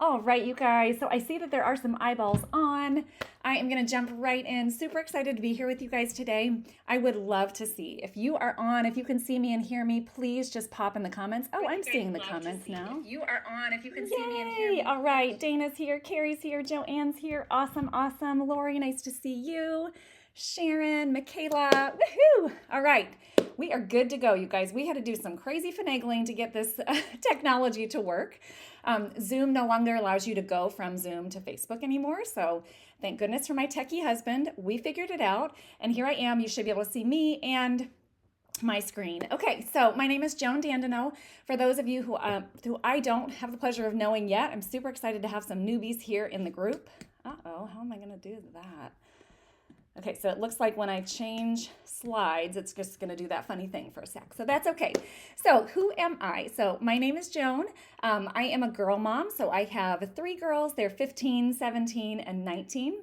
All right, you guys. So I see that there are some eyeballs on. I am going to jump right in. Super excited to be here with you guys today. I would love to see if you are on, if you can see me and hear me, please just pop in the comments. Oh, I'm seeing the comments now. If you are on, if you can Yay! see me and hear me. All right, Dana's here, Carrie's here, Joanne's here. Awesome, awesome. Lori, nice to see you. Sharon, Michaela, woohoo! All right, we are good to go, you guys. We had to do some crazy finagling to get this technology to work. Zoom no longer allows you to go from Zoom to Facebook anymore, so thank goodness for my techie husband. We figured it out, and here I am. You should be able to see me and my screen. Okay, so my name is Joan Dandino. For those of you who I don't have the pleasure of knowing yet, I'm super excited to have some newbies here in the group. Uh-oh, how am I going to do that? Okay, so it looks like when I change slides, it's just going to do that funny thing for a sec. So that's okay. So who am I? So my name is Joan. I am a girl mom. So I have 3 girls. They're 15, 17, and 19.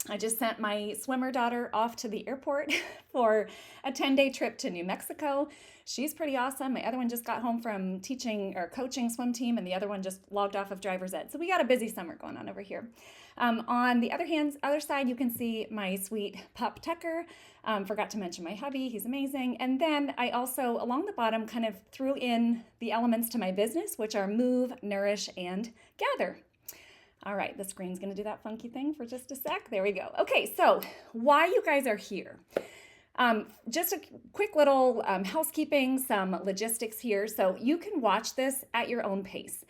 I just sent my swimmer daughter off to the airport for a 10-day trip to New Mexico. She's pretty awesome. My other one just got home from teaching or coaching swim team, and the other one just logged off of driver's ed. So we got a busy summer going on over here. On the other side, you can see my sweet pup Tucker. Forgot to mention my hubby. He's amazing. And then I also, along the bottom, kind of threw in the elements to my business, which are move, nourish, and gather. All right, the screen's going to do that funky thing for just a sec. There we go. Okay, so why you guys are here. Just a quick little housekeeping, some logistics here. So you can watch this at your own pace.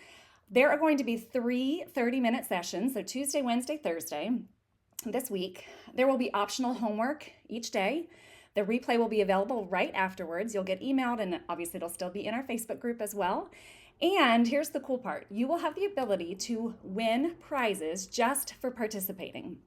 There are going to be 3 30-minute sessions, so Tuesday, Wednesday, Thursday this week. There will be optional homework each day. The replay will be available right afterwards. You'll get emailed, and obviously it'll still be in our Facebook group as well. And here's the cool part. You will have the ability to win prizes just for participating.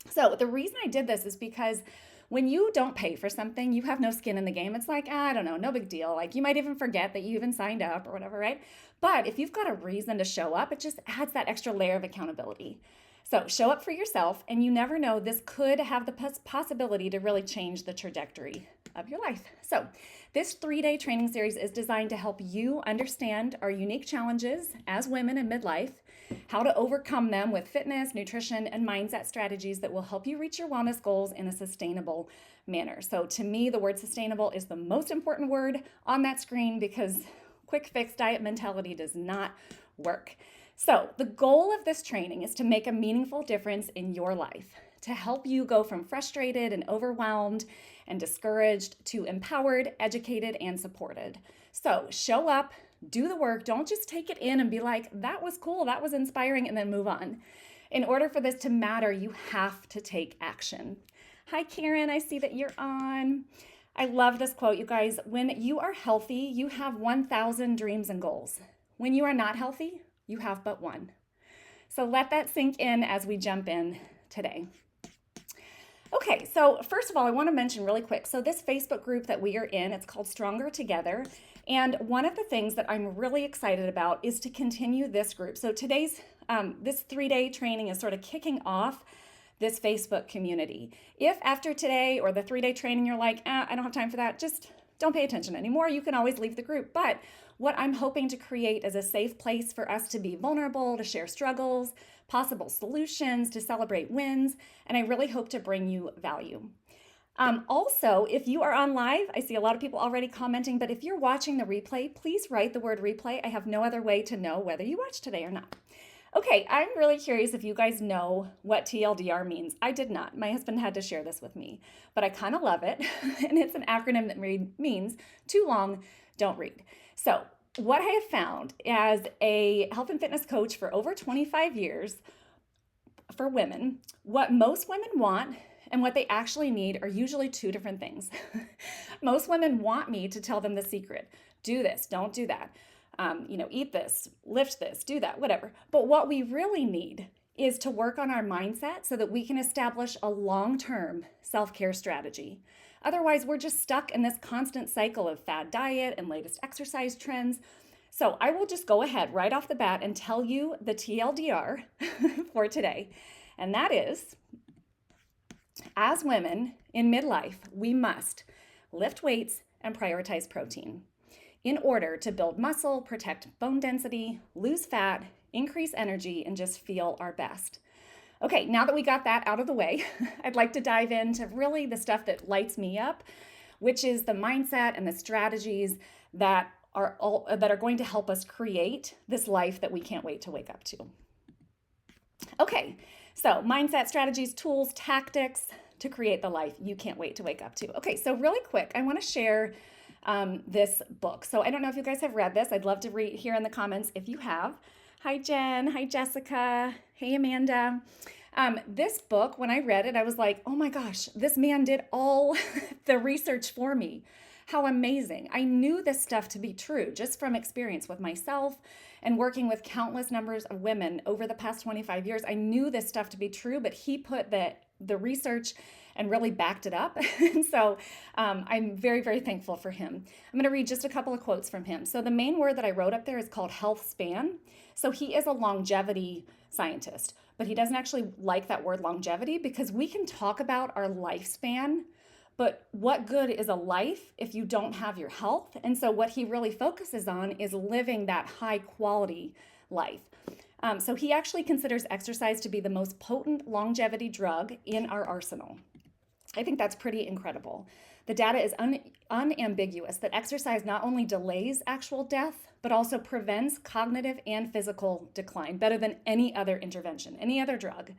So the reason I did this is because when you don't pay for something, you have no skin in the game. It's like, I don't know, no big deal. Like you might even forget that you even signed up or whatever, right? But if you've got a reason to show up, it just adds that extra layer of accountability. So show up for yourself, and you never know, this could have the possibility to really change the trajectory of your life. So this 3-day training series is designed to help you understand our unique challenges as women in midlife, how to overcome them with fitness, nutrition, and mindset strategies that will help you reach your wellness goals in a sustainable manner. So to me, the word sustainable is the most important word on that screen because quick fix diet mentality does not work. So the goal of this training is to make a meaningful difference in your life, to help you go from frustrated and overwhelmed and discouraged to empowered, educated, and supported. So show up, do the work. Don't just take it in and be like, that was cool, that was inspiring, and then move on. In order for this to matter, you have to take action. Hi, Karen, I see that you're on. I love this quote, you guys. When you are healthy, you have 1,000 dreams and goals. When you are not healthy, you have but one. So let that sink in as we jump in today. Okay, so first of all, I want to mention really quick. So this Facebook group that we are in, it's called Stronger Together. And one of the things that I'm really excited about is to continue this group. So today's, this 3-day training is sort of kicking off this Facebook community. If after today or the 3-day training, you're like, I don't have time for that, just don't pay attention anymore. You can always leave the group. But what I'm hoping to create is a safe place for us to be vulnerable, to share struggles, possible solutions, to celebrate wins, and I really hope to bring you value. Also, if you are on live, I see a lot of people already commenting, but if you're watching the replay, please write the word replay. I have no other way to know whether you watched today or not. Okay, I'm really curious if you guys know what TLDR means. I did not. My husband had to share this with me, but I kind of love it. And it's an acronym that means too long, don't read. So what I have found as a health and fitness coach for over 25 years for women, what most women want and what they actually need are usually 2 different things. Most women want me to tell them the secret. Do this, don't do that. Eat this, lift this, do that, whatever. But what we really need is to work on our mindset so that we can establish a long-term self-care strategy. Otherwise, we're just stuck in this constant cycle of fad diet and latest exercise trends. So I will just go ahead right off the bat and tell you the TLDR for today. And that is, as women in midlife, we must lift weights and prioritize protein in order to build muscle, protect bone density, lose fat, increase energy, and just feel our best. Okay, now that we got that out of the way, I'd like to dive into really the stuff that lights me up, which is the mindset and the strategies that are going to help us create this life that we can't wait to wake up to. Okay, so mindset, strategies, tools, tactics to create the life you can't wait to wake up to. Okay, so really quick, I want to share this book. So I don't know if you guys have read this. I'd love to read here in the comments if you have. Hi, Jen. Hi, Jessica. Hey, Amanda. This book, when I read it, I was like, oh my gosh, this man did all the research for me. How amazing. I knew this stuff to be true just from experience with myself and working with countless numbers of women over the past 25 years. I knew this stuff to be true, but he put the research and really backed it up. And so I'm very, very thankful for him. I'm going to read just a couple of quotes from him. So the main word that I wrote up there is called health span. So he is a longevity scientist, but he doesn't actually like that word longevity because we can talk about our lifespan, but what good is a life if you don't have your health? And so what he really focuses on is living that high quality life. So he actually considers exercise to be the most potent longevity drug in our arsenal. I think that's pretty incredible. The data is unambiguous that exercise not only delays actual death, but also prevents cognitive and physical decline better than any other intervention, any other drug.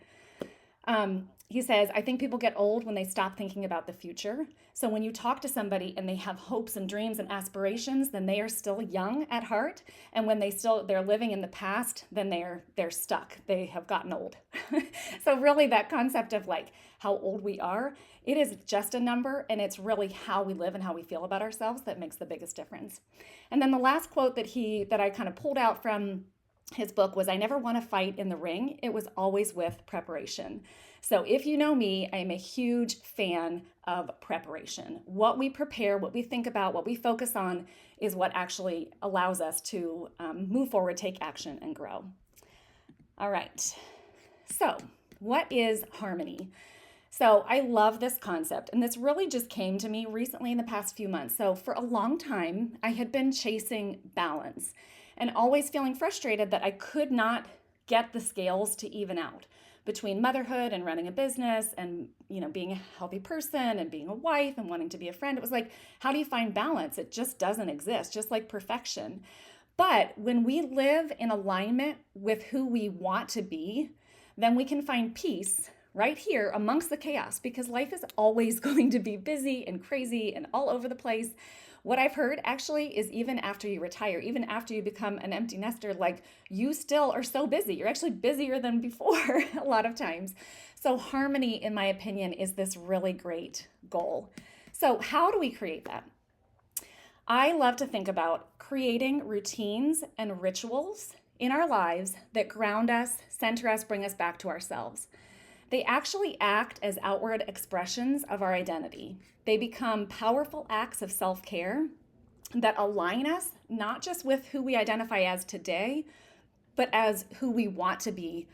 He says, I think people get old when they stop thinking about the future. So when you talk to somebody and they have hopes and dreams and aspirations, then they are still young at heart. And when they're living in the past, then they're stuck. They have gotten old. So really that concept of like how old we are, it is just a number, and it's really how we live and how we feel about ourselves that makes the biggest difference. And then the last quote that I kind of pulled out from his book was, I never won a fight in the ring. It was always with preparation. So if you know me, I am a huge fan of preparation. What we prepare, what we think about, what we focus on is what actually allows us to move forward, take action, and grow. All right. So what is harmony? So I love this concept, and this really just came to me recently in the past few months. So for a long time, I had been chasing balance and always feeling frustrated that I could not get the scales to even out between motherhood and running a business and, being a healthy person and being a wife and wanting to be a friend. It was like, how do you find balance? It just doesn't exist, just like perfection. But when we live in alignment with who we want to be, then we can find peace right here amongst the chaos, because life is always going to be busy and crazy and all over the place. What I've heard actually is even after you retire, even after you become an empty nester, like you still are so busy. You're actually busier than before a lot of times. So harmony, in my opinion, is this really great goal. So how do we create that? I love to think about creating routines and rituals in our lives that ground us, center us, bring us back to ourselves. They actually act as outward expressions of our identity. They become powerful acts of self-care that align us not just with who we identify as today, but as who we want to be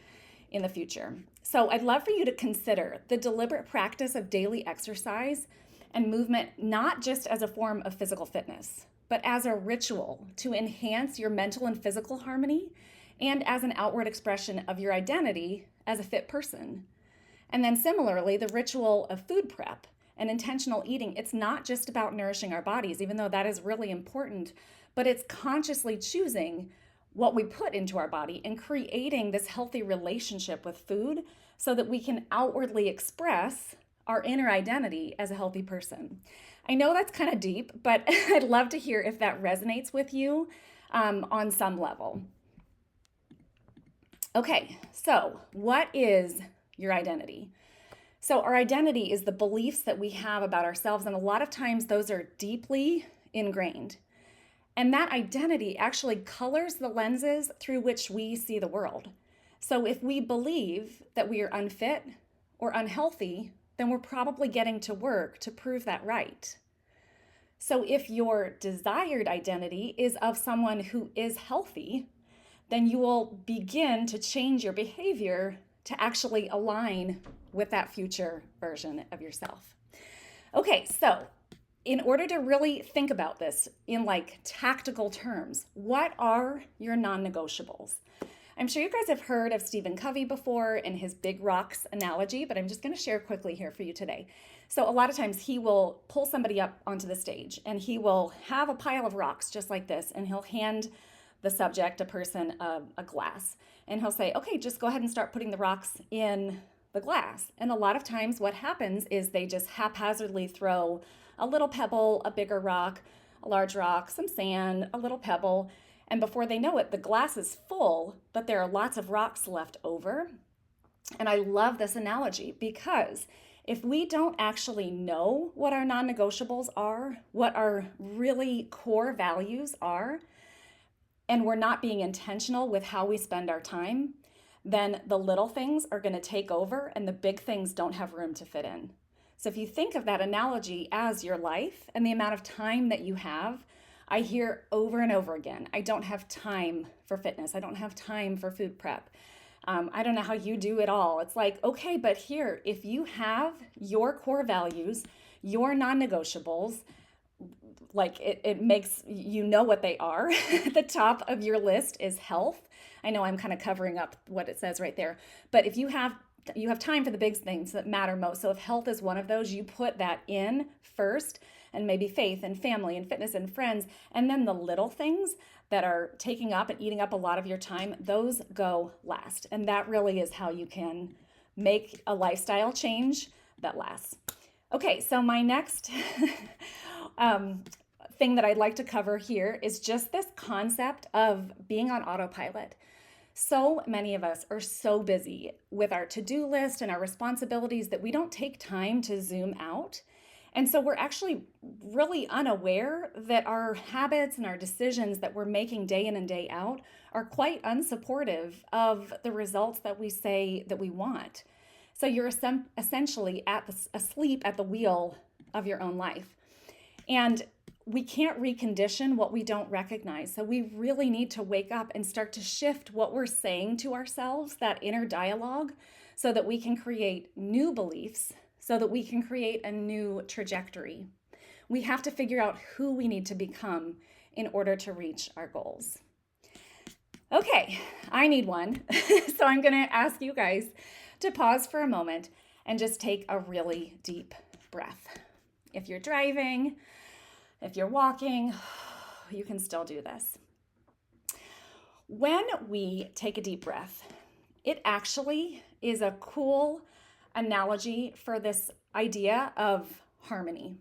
in the future. So I'd love for you to consider the deliberate practice of daily exercise and movement, not just as a form of physical fitness, but as a ritual to enhance your mental and physical harmony and as an outward expression of your identity as a fit person. And then similarly, the ritual of food prep and intentional eating, it's not just about nourishing our bodies, even though that is really important, but it's consciously choosing what we put into our body and creating this healthy relationship with food so that we can outwardly express our inner identity as a healthy person. I know that's kind of deep, but I'd love to hear if that resonates with you on some level. Okay, so what is your identity? So our identity is the beliefs that we have about ourselves, and a lot of times those are deeply ingrained. And that identity actually colors the lenses through which we see the world. So if we believe that we are unfit or unhealthy, then we're probably getting to work to prove that right. So if your desired identity is of someone who is healthy, then you will begin to change your behavior to actually align with that future version of yourself. Okay, so in order to really think about this in like tactical terms, what are your non-negotiables? I'm sure you guys have heard of Stephen Covey before and his big rocks analogy, but I'm just going to share quickly here for you today. So a lot of times he will pull somebody up onto the stage and he will have a pile of rocks just like this, and he'll hand the subject, a person, a glass. And he'll say, okay, just go ahead and start putting the rocks in the glass. And a lot of times what happens is they just haphazardly throw a little pebble, a bigger rock, a large rock, some sand, a little pebble. And before they know it, the glass is full, but there are lots of rocks left over. And I love this analogy because if we don't actually know what our non-negotiables are, what our really core values are, and we're not being intentional with how we spend our time, then the little things are going to take over and the big things don't have room to fit in. So if you think of that analogy as your life and the amount of time that you have, I hear over and over again, I don't have time for fitness. I don't have time for food prep. I don't know how you do it all. It's like, okay, but here, if you have your core values, your non-negotiables, like it makes you know what they are. The top of your list is health. I know I'm kind of covering up what it says right there, but if you have time for the big things that matter most. So if health is one of those, you put that in first, and maybe faith and family and fitness and friends, and then the little things that are taking up and eating up a lot of your time, those go last. And that really is how you can make a lifestyle change that lasts. Okay, so my next thing that I'd like to cover here is just this concept of being on autopilot. So many of us are so busy with our to-do list and our responsibilities that we don't take time to zoom out. And so we're actually really unaware that our habits and our decisions that we're making day in and day out are quite unsupportive of the results that we say that we want. So you're essentially asleep at the wheel of your own life. And we can't recondition what we don't recognize. So we really need to wake up and start to shift what we're saying to ourselves, that inner dialogue, so that we can create new beliefs, so that we can create a new trajectory. We have to figure out who we need to become in order to reach our goals. Okay, I need one. So I'm going to ask you guys to pause for a moment and just take a really deep breath. If you're driving, if you're walking, you can still do this. When we take a deep breath, it actually is a cool analogy for this idea of harmony.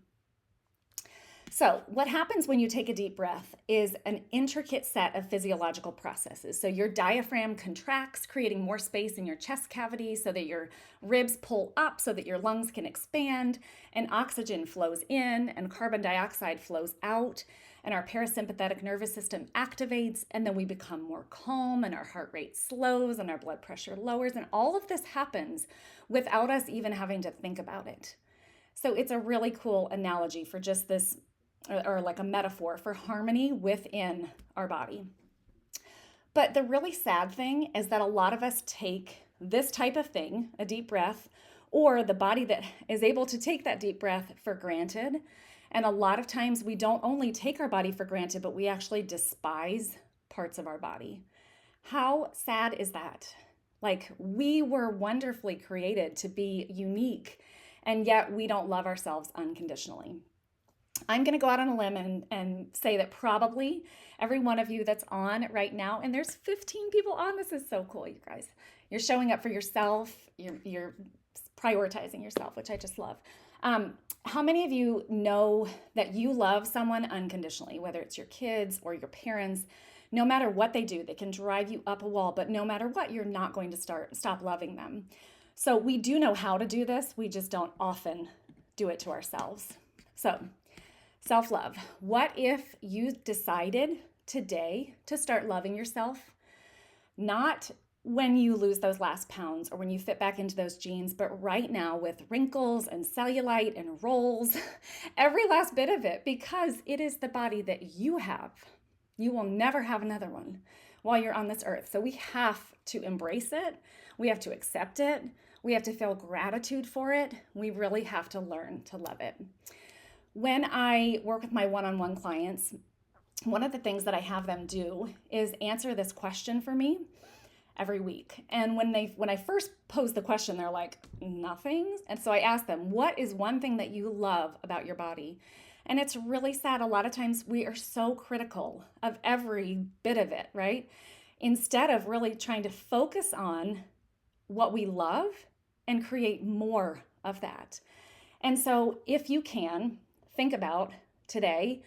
So what happens when you take a deep breath is an intricate set of physiological processes. So your diaphragm contracts, creating more space in your chest cavity so that your ribs pull up so that your lungs can expand, and oxygen flows in and carbon dioxide flows out, and our parasympathetic nervous system activates, and then we become more calm and our heart rate slows and our blood pressure lowers, and all of this happens without us even having to think about it. So it's a really cool analogy for just this, or like a metaphor for harmony within our body. But the really sad thing is that a lot of us take this type of thing, a deep breath, or the body that is able to take that deep breath, for granted. And a lot of times we don't only take our body for granted, but we actually despise parts of our body. How sad is that? Like, we were wonderfully created to be unique, and yet we don't love ourselves unconditionally. I'm going to go out on a limb and say that probably every one of you that's on right now, and there's 15 people on, this is so cool, you guys. You're showing up for yourself, you're prioritizing yourself, which I just love. How many of you know that you love someone unconditionally, whether it's your kids or your parents? No matter what they do, they can drive you up a wall, but no matter what, you're not going to stop loving them. So we do know how to do this, we just don't often do it to ourselves. So self-love. What if you decided today to start loving yourself? Not when you lose those last pounds or when you fit back into those jeans, but right now with wrinkles and cellulite and rolls, every last bit of it, because it is the body that you have. You will never have another one while you're on this earth. So we have to embrace it. We have to accept it. We have to feel gratitude for it. We really have to learn to love it. When I work with my one-on-one clients, one of the things that I have them do is answer this question for me. every week. And when I first posed the question, they're like, nothing. And so I asked them, what is one thing that you love about your body? And it's really sad. A lot of times we are so critical of every bit of it, right? Instead of really trying to focus on what we love and create more of that. And so if you can, think about today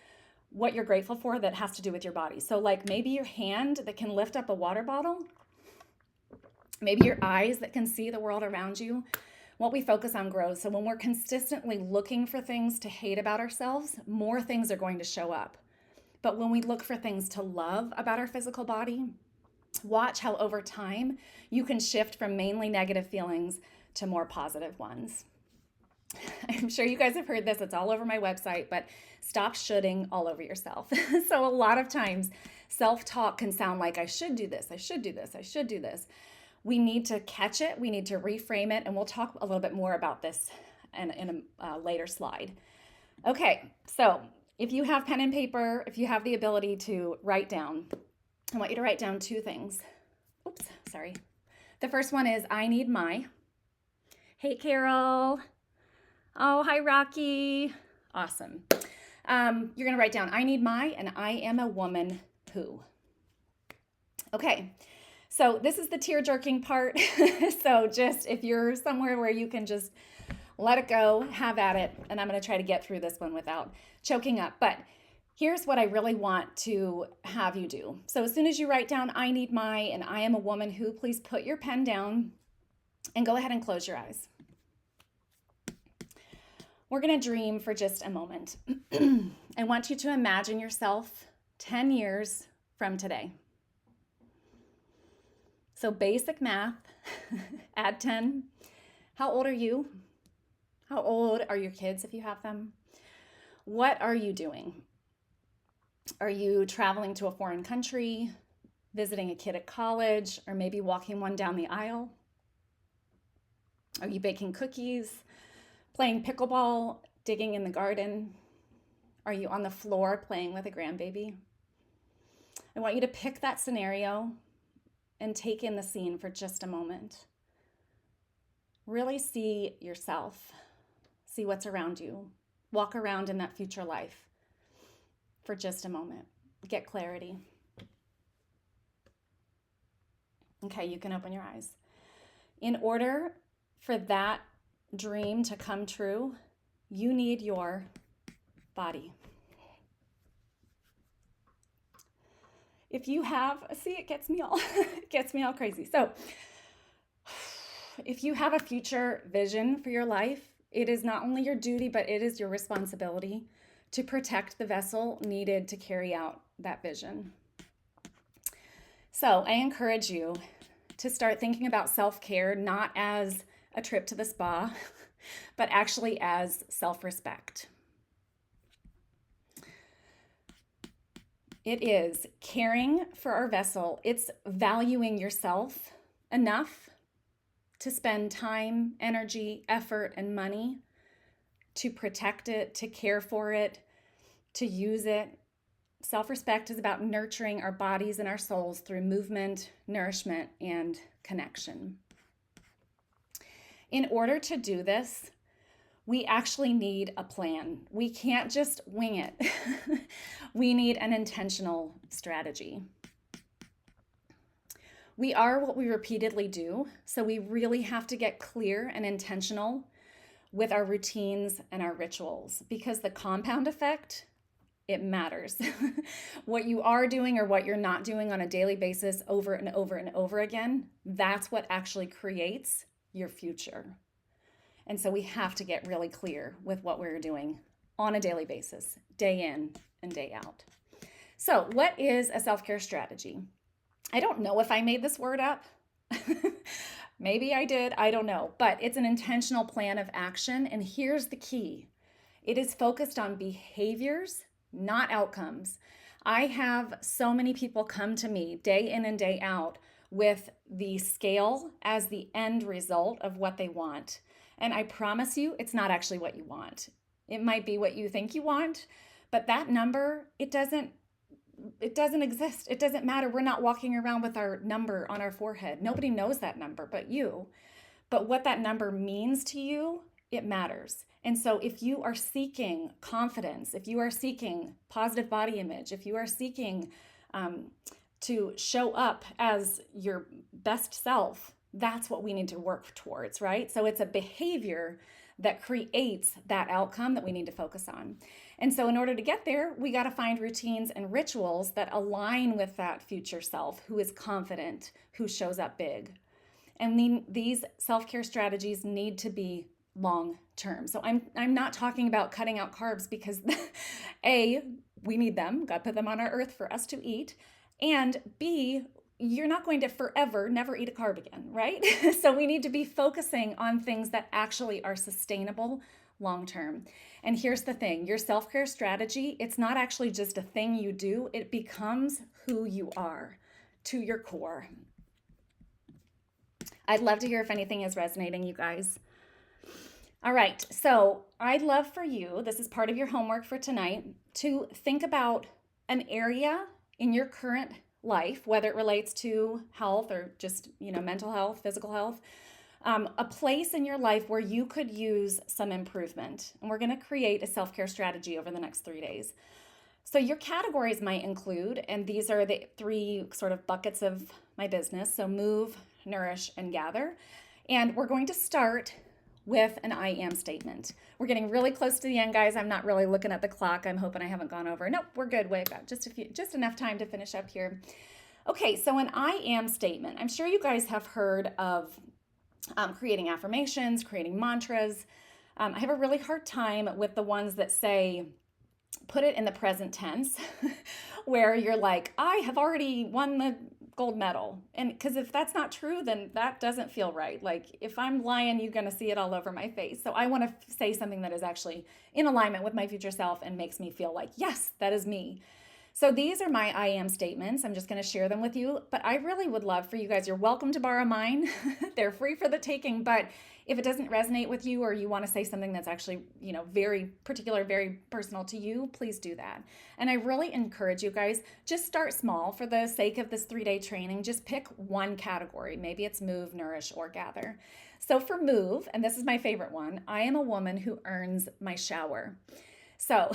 what you're grateful for that has to do with your body. So like maybe your hand that can lift up a water bottle, maybe your eyes that can see the world around you. What we focus on grows. So when we're consistently looking for things to hate about ourselves, more things are going to show up. But when we look for things to love about our physical body, watch how over time you can shift from mainly negative feelings to more positive ones. I'm sure you guys have heard this. It's all over my website, but stop shoulding all over yourself. So a lot of times self-talk can sound like I should do this, I should do this, I should do this. We need to catch it. We need to reframe it. And we'll talk a little bit more about this in a later slide. Okay, so if you have pen and paper, if you have the ability to write down, I want you to write down two things. Oops, sorry. The first one is I need my. Hey, Carol. Oh, hi, Rocky. Awesome. You're going to write down I need my and I am a woman who. Okay. So this is the tear jerking part. So just if you're somewhere where you can just let it go, have at it. And I'm going to try to get through this one without choking up. But here's what I really want to have you do. So as soon as you write down I need my and I am a woman who, please put your pen down and go ahead and close your eyes. We're going to dream for just a moment. I want you to imagine yourself 10 years from today. So basic math, add 10. How old are you? How old are your kids if you have them? What are you doing? Are you traveling to a foreign country, visiting a kid at college, or maybe walking one down the aisle? Are you baking cookies, playing pickleball, digging in the garden? Are you on the floor playing with a grandbaby? I want you to pick that scenario and take in the scene for just a moment. Really see yourself. See what's around you. Walk around in that future life for just a moment. Get clarity. Okay, you can open your eyes. In order for that dream to come true, you need your body. If you have, see, it gets me all crazy. So if you have a future vision for your life, it is not only your duty, but it is your responsibility to protect the vessel needed to carry out that vision. So I encourage you to start thinking about self-care, not as a trip to the spa, but actually as self-respect. It is caring for our vessel. It's valuing yourself enough to spend time, energy, effort, and money to protect it, to care for it, to use it. Self-respect is about nurturing our bodies and our souls through movement, nourishment, and connection. In order to do this, we actually need a plan. We can't just wing it. We need an intentional strategy. We are what we repeatedly do, so we really have to get clear and intentional with our routines and our rituals, because the compound effect, it matters. What you are doing or what you're not doing on a daily basis over and over and over again, that's what actually creates your future. And so we have to get really clear with what we're doing on a daily basis, day in and day out. So what is a self-care strategy? I don't know if I made this word up. Maybe I did, I don't know. But it's an intentional plan of action. And here's the key. It is focused on behaviors, not outcomes. I have so many people come to me day in and day out with the scale as the end result of what they want. And I promise you, it's not actually what you want. It might be what you think you want, but that number, it doesn't it doesn't exist. It doesn't matter. We're not walking around with our number on our forehead. Nobody knows that number but you. But what that number means to you, it matters. And so if you are seeking confidence, if you are seeking positive body image, if you are seeking to show up as your best self, that's what we need to work towards, right? So it's a behavior that creates that outcome that we need to focus on. And so in order to get there, we got to find routines and rituals that align with that future self who is confident, who shows up big. And these self-care strategies need to be long term. So I'm not talking about cutting out carbs because A, we need them. God put them on our earth for us to eat. And B, you're not going to forever never eat a carb again, right? So we need to be focusing on things that actually are sustainable long term. And here's the thing, your self-care strategy, it's not actually just a thing you do, it becomes who you are to your core. I'd love to hear if anything is resonating, you guys. All right, so I'd love for you, this is part of your homework for tonight, to think about an area in your current life, whether it relates to health or just, mental health, physical health, a place in your life where you could use some improvement. And we're going to create a self-care strategy over the next 3 days. So your categories might include, and these are the 3 sort of buckets of my business, so move, nourish, and gather. And we're going to start with an I am statement. We're getting really close to the end, guys. I'm not really looking at the clock. I'm hoping I haven't gone over. Nope, we're good. We've got just enough time to finish up here. Okay, so an I am statement. I'm sure you guys have heard of creating affirmations, creating mantras. I have a really hard time with the ones that say, put it in the present tense, where you're like, I have already won the gold medal. And because if that's not true, then that doesn't feel right. Like if I'm lying, you're going to see it all over my face. So I want to say something that is actually in alignment with my future self and makes me feel like, yes, that is me. So these are my I am statements. I'm just going to share them with you, but I really would love for you guys, you're welcome to borrow mine. They're free for the taking, but if it doesn't resonate with you or you want to say something that's actually, very particular, very personal to you, please do that. And I really encourage you guys, just start small for the sake of this 3-day training. Just pick one category. Maybe it's move, nourish, or gather. So for move, and this is my favorite one, I am a woman who earns my shower. So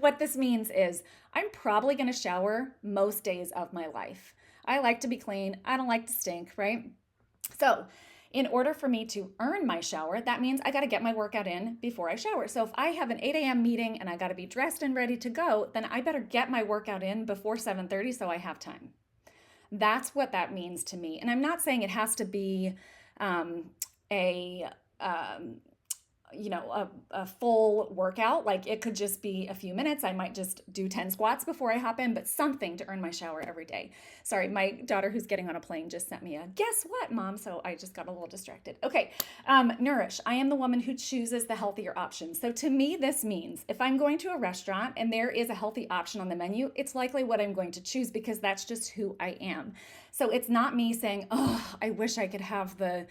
what this means is I'm probably going to shower most days of my life. I like to be clean. I don't like to stink, right? So in order for me to earn my shower, that means I got to get my workout in before I shower. So if I have an 8 a.m. meeting and I got to be dressed and ready to go, then I better get my workout in before 7:30 so I have time. That's what that means to me. And I'm not saying it has to be a full workout. Like it could just be a few minutes. I might just do 10 squats before I hop in, but something to earn my shower every day. Sorry, my daughter who's getting on a plane just sent me a guess what, Mom? So I just got a little distracted. Okay, nourish. I am the woman who chooses the healthier options. So to me, this means if I'm going to a restaurant and there is a healthy option on the menu, it's likely what I'm going to choose because that's just who I am. So it's not me saying, oh, I wish I could have the,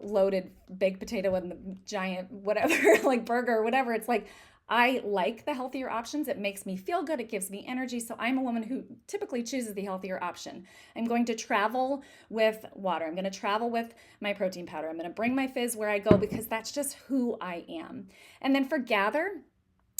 loaded baked potato and the giant whatever, like burger or whatever. It's like, I like the healthier options. It makes me feel good. It gives me energy. So I'm a woman who typically chooses the healthier option. I'm going to travel with water. I'm going to travel with my protein powder. I'm going to bring my fizz where I go because that's just who I am. And then for gather,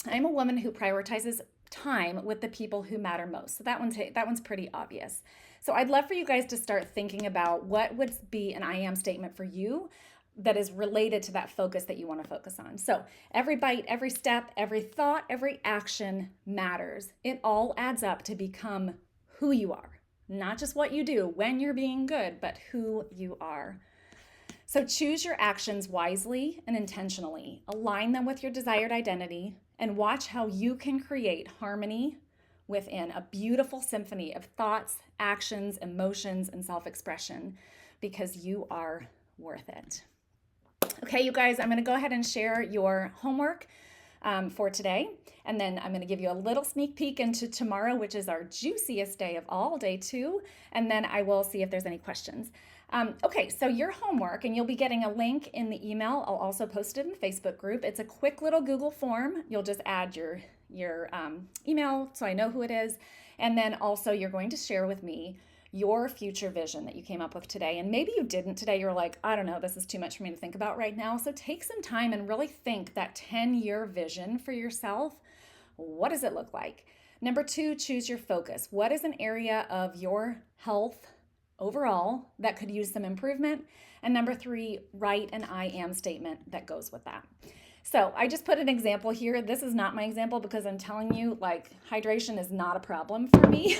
I'm a woman who prioritizes time with the people who matter most. So that one's pretty obvious. So I'd love for you guys to start thinking about what would be an I am statement for you that is related to that focus that you want to focus on. So every bite, every step, every thought, every action matters. It all adds up to become who you are, not just what you do when you're being good, but who you are. So choose your actions wisely and intentionally. Align them with your desired identity and watch how you can create harmony within a beautiful symphony of thoughts, actions, emotions, and self-expression because you are worth it. Okay, you guys, I'm going to go ahead and share your homework for today. And then I'm going to give you a little sneak peek into tomorrow, which is our juiciest day of all, day 2. And then I will see if there's any questions. Okay, so your homework, and you'll be getting a link in the email. I'll also post it in the Facebook group. It's a quick little Google form. You'll just add your email so I know who it is. And then also you're going to share with me your future vision that you came up with today. And maybe you didn't today. You're like, I don't know, this is too much for me to think about right now. So take some time and really think that 10-year vision for yourself. What does it look like? Number 2, choose your focus. What is an area of your health overall that could use some improvement? And number 3, write an I am statement that goes with that. So I just put an example here. This is not my example because I'm telling you, like, hydration is not a problem for me,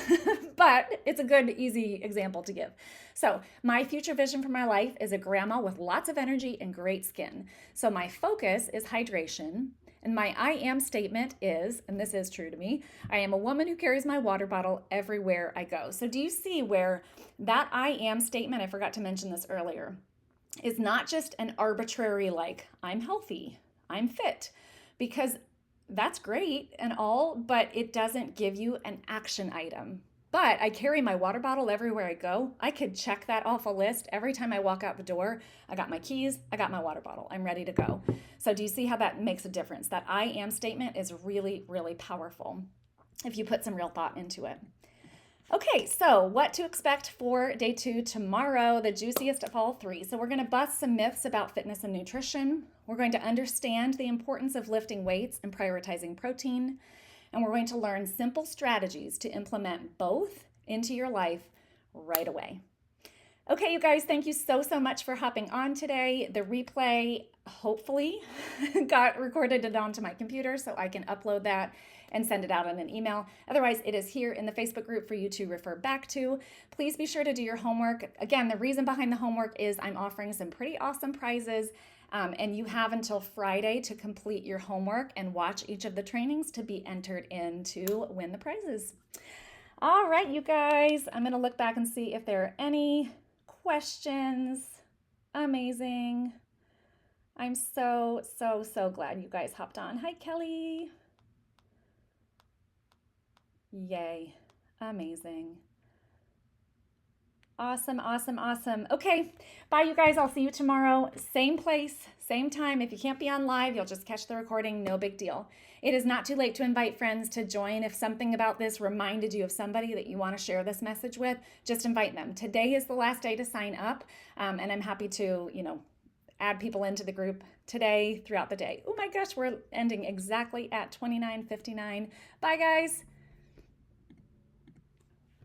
but it's a good, easy example to give. So my future vision for my life is a grandma with lots of energy and great skin. So my focus is hydration. And my I am statement is, and this is true to me, I am a woman who carries my water bottle everywhere I go. So do you see where that I am statement, I forgot to mention this earlier, is not just an arbitrary, like, I'm healthy, I'm fit, because that's great and all, but it doesn't give you an action item. But I carry my water bottle everywhere I go. I could check that off a list every time I walk out the door. I got my keys, I got my water bottle, I'm ready to go. So do you see how that makes a difference? That I am statement is really, really powerful if you put some real thought into it. Okay, so what to expect for day 2 tomorrow, the juiciest of all 3. So we're going to bust some myths about fitness and nutrition. We're going to understand the importance of lifting weights and prioritizing protein. And we're going to learn simple strategies to implement both into your life right away. Okay, you guys, thank you so much for hopping on today. The replay hopefully got recorded and onto my computer so I can upload that and send it out in an email. Otherwise, it is here in the Facebook group for you to refer back to. Please be sure to do your homework. Again, the reason behind the homework is I'm offering some pretty awesome prizes, and you have until Friday to complete your homework and watch each of the trainings to be entered in to win the prizes. All right, you guys, I'm gonna look back and see if there are any questions. Amazing. I'm so glad you guys hopped on. Hi, Kelly. Yay. Amazing. Awesome. Okay, bye, you guys. I'll see you tomorrow. Same place, same time. If you can't be on live, you'll just catch the recording. No big deal. It is not too late to invite friends to join. If something about this reminded you of somebody that you want to share this message with, just invite them. Today is the last day to sign up, and I'm happy to, add people into the group today throughout the day. Oh my gosh, we're ending exactly at 29:59. Bye, guys.